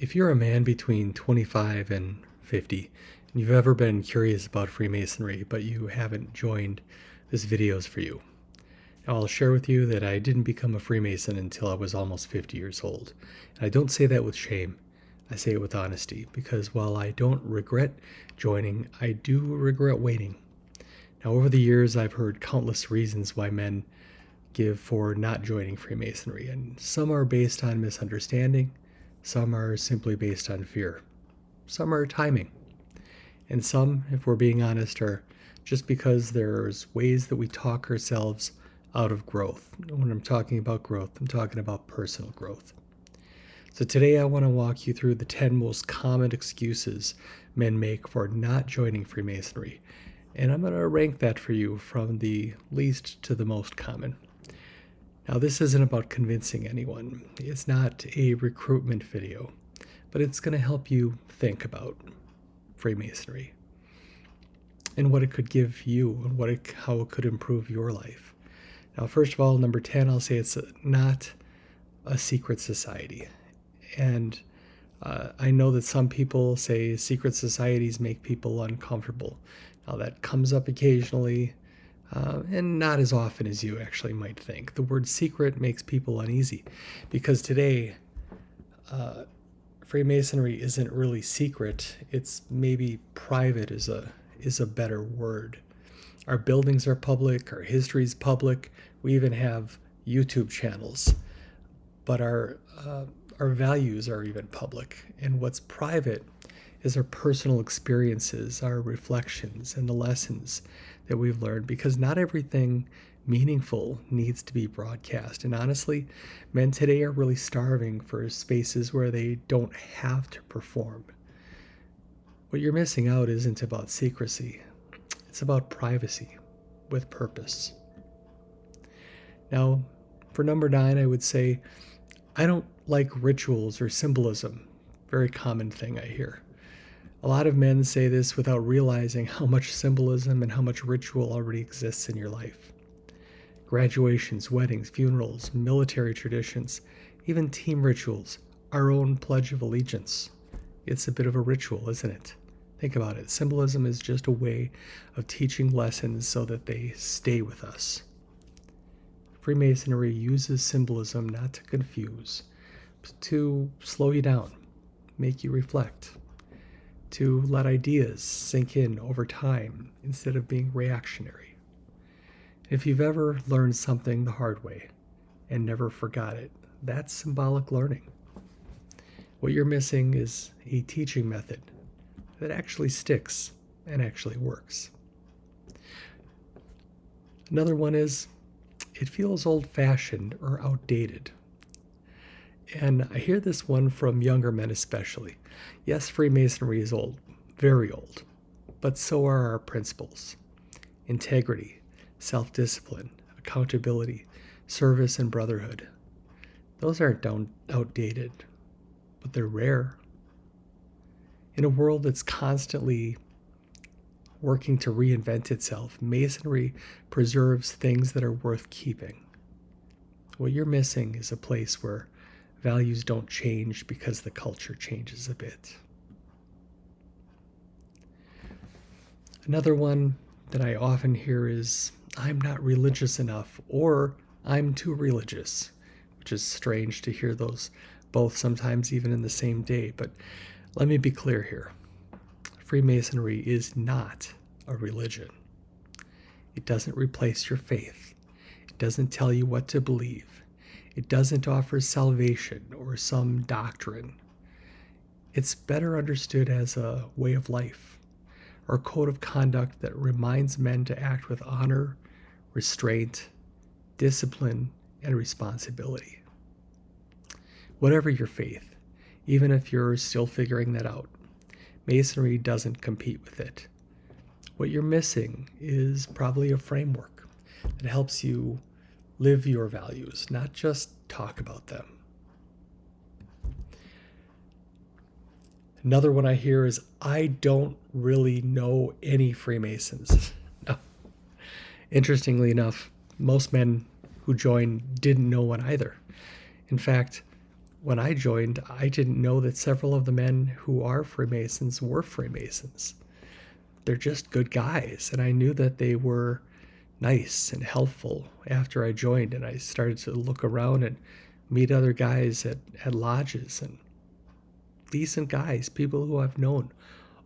If you're a man between 25 and 50, and you've ever been curious about Freemasonry, but you haven't joined, this video is for you. Now, I'll share with you that I didn't become a Freemason until I was almost 50 years old. And I don't say that with shame. I say it with honesty, because while I don't regret joining, I do regret waiting. Now, over the years, I've heard countless reasons why men give for not joining Freemasonry, and some are based on misunderstanding, some are simply based on fear, some are timing, and some, if we're being honest, are just because there's ways that we talk ourselves out of growth. When I'm talking about growth, I'm talking about personal growth. So today I want to walk you through the 10 most common excuses men make for not joining Freemasonry, and I'm going to rank that for you from the least to the most common. Now, this isn't about convincing anyone. It's not a recruitment video, but it's going to help you think about Freemasonry and what it could give you and how it could improve your life. Now, first of all, number 10, I'll say it's not a secret society. And I know that some people say secret societies make people uncomfortable. Now, that comes up occasionally. And not as often as you actually might think. The word secret makes people uneasy because today Freemasonry isn't really secret. It's maybe private is a better word. Our buildings are public, our history is public. We even have YouTube channels, but our values are even public. And what's private is our personal experiences, our reflections, and the lessons that we've learned, because not everything meaningful needs to be broadcast. And honestly, men today are really starving for spaces where they don't have to perform. What you're missing out isn't about secrecy. It's about privacy with purpose. Now, for number 9, I would say, I don't like rituals or symbolism. Very common thing I hear. A lot of men say this without realizing how much symbolism and how much ritual already exists in your life. Graduations, weddings, funerals, military traditions, even team rituals, our own Pledge of Allegiance. It's a bit of a ritual, isn't it? Think about it. Symbolism is just a way of teaching lessons so that they stay with us. Freemasonry uses symbolism not to confuse, but to slow you down, make you reflect, to let ideas sink in over time instead of being reactionary. If you've ever learned something the hard way and never forgot it, that's symbolic learning. What you're missing is a teaching method that actually sticks and actually works. Another one is, it feels old-fashioned or outdated. And I hear this one from younger men especially. Yes, Freemasonry is old, very old, but so are our principles. Integrity, self-discipline, accountability, service, and brotherhood. Those aren't outdated, but they're rare. In a world that's constantly working to reinvent itself, Masonry preserves things that are worth keeping. What you're missing is a place where values don't change because the culture changes a bit. Another one that I often hear is, I'm not religious enough, or I'm too religious, which is strange to hear those both sometimes even in the same day. But let me be clear here. Freemasonry is not a religion. It doesn't replace your faith. It doesn't tell you what to believe. It doesn't offer salvation or some doctrine. It's better understood as a way of life or a code of conduct that reminds men to act with honor, restraint, discipline, and responsibility. Whatever your faith, even if you're still figuring that out, Masonry doesn't compete with it. What you're missing is probably a framework that helps you live your values, not just talk about them. Another one I hear is, I don't really know any Freemasons. No. Interestingly enough, most men who joined didn't know one either. In fact, when I joined, I didn't know that several of the men who are Freemasons were Freemasons. They're just good guys, and I knew that they were nice and helpful after I joined, and I started to look around and meet other guys at lodges, and decent guys, people who I've known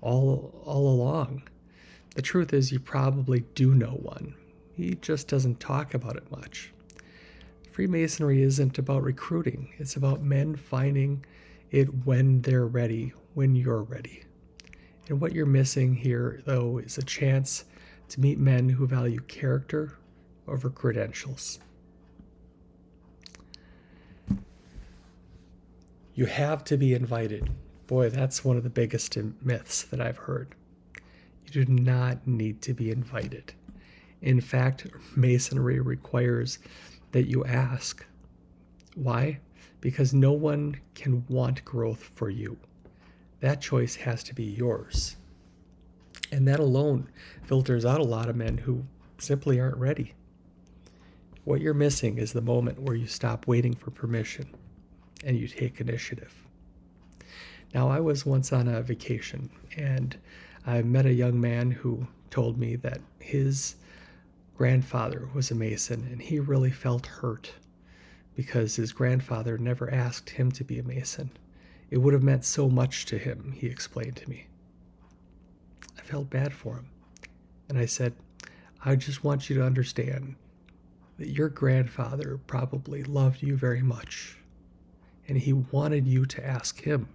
all along. The truth is, you probably do know one. He just doesn't talk about it much. Freemasonry isn't about recruiting. It's about men finding it when they're ready, when you're ready. And what you're missing here, though, is a chance to meet men who value character over credentials. You have to be invited. Boy, that's one of the biggest myths that I've heard. You do not need to be invited. In fact, Masonry requires that you ask. Why? Because no one can want growth for you. That choice has to be yours. And that alone filters out a lot of men who simply aren't ready. What you're missing is the moment where you stop waiting for permission and you take initiative. Now, I was once on a vacation, and I met a young man who told me that his grandfather was a Mason, and he really felt hurt because his grandfather never asked him to be a Mason. It would have meant so much to him, he explained to me. I felt bad for him, and I said, I just want you to understand that your grandfather probably loved you very much, and he wanted you to ask him.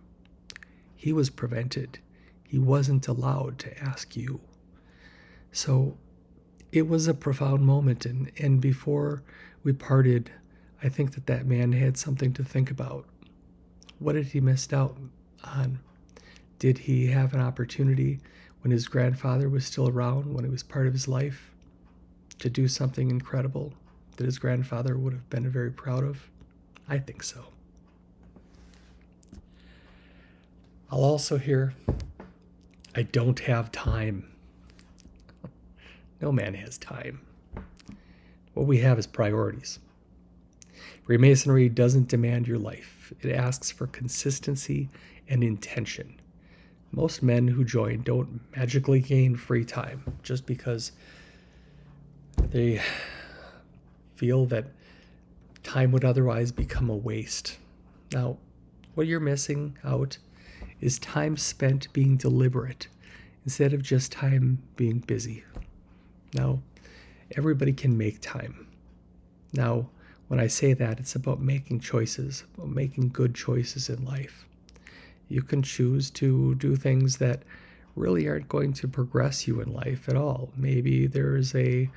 He was prevented. He wasn't allowed to ask you. So it was a profound moment, and before we parted, I think that man had something to think about. What had he missed out on? Did he have an opportunity when his grandfather was still around, when it was part of his life, to do something incredible that his grandfather would have been very proud of? I think so. I'll also hear, I don't have time. No man has time. What we have is priorities. Freemasonry doesn't demand your life. It asks for consistency and intention. Most men who join don't magically gain free time just because they feel that time would otherwise become a waste. Now, what you're missing out is time spent being deliberate instead of just time being busy. Now, everybody can make time. Now, when I say that, it's about making choices, about making good choices in life. You can choose to do things that really aren't going to progress you in life at all. Maybe there's a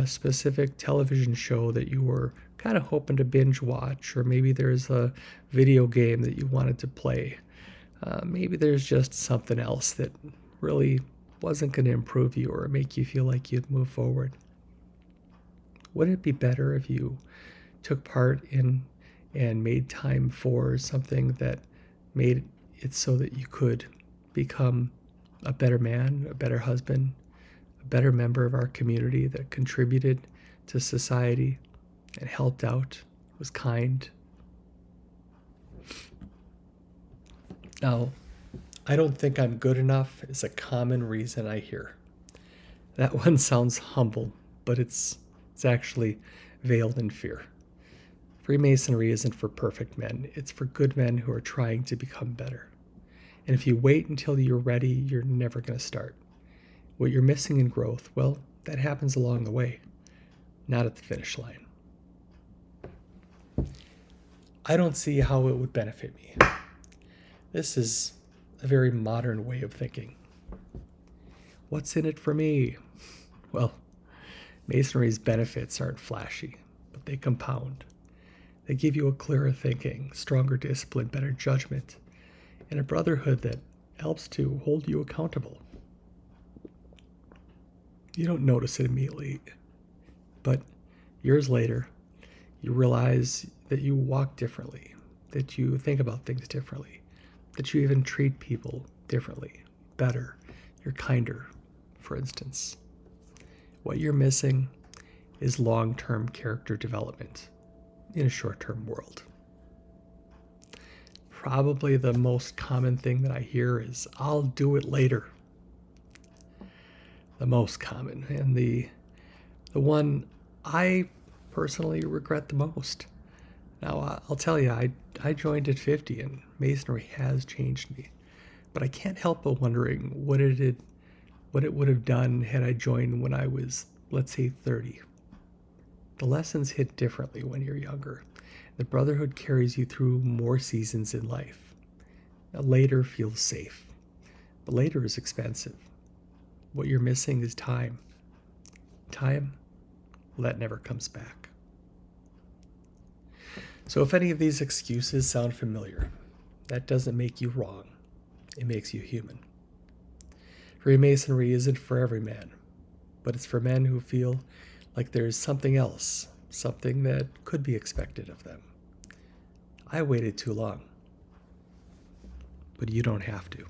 specific television show that you were kind of hoping to binge watch, or maybe there's a video game that you wanted to play. Maybe there's just something else that really wasn't going to improve you or make you feel like you'd move forward. Wouldn't it be better if you took part in and made time for something that made it so that you could become a better man, a better husband, a better member of our community that contributed to society and helped out, was kind? Now, I don't think I'm good enough is a common reason I hear. That one sounds humble, but it's actually veiled in fear. Freemasonry isn't for perfect men. It's for good men who are trying to become better. And if you wait until you're ready, you're never going to start. What you're missing in growth, well, that happens along the way, not at the finish line. I don't see how it would benefit me. This is a very modern way of thinking. What's in it for me? Well, Masonry's benefits aren't flashy, but they compound. They give you a clearer thinking, stronger discipline, better judgment, and a brotherhood that helps to hold you accountable. You don't notice it immediately, but years later, you realize that you walk differently, that you think about things differently, that you even treat people differently, better, you're kinder, for instance. What you're missing is long-term character development in a short-term world. probably the most common thing that I hear is, "I'll do it later." The most common, and the one I personally regret the most. Now, I'll tell you, I joined at 50, and Masonry has changed me. But I can't help but wondering what it would have done had I joined when I was, let's say, 30. The lessons hit differently when you're younger. The brotherhood carries you through more seasons in life. Now, later feels safe, but later is expensive. What you're missing is time. Time, well, that never comes back. So if any of these excuses sound familiar, that doesn't make you wrong. It makes you human. Freemasonry isn't for every man, but it's for men who feel like there's something else, something that could be expected of them. I waited too long, but you don't have to.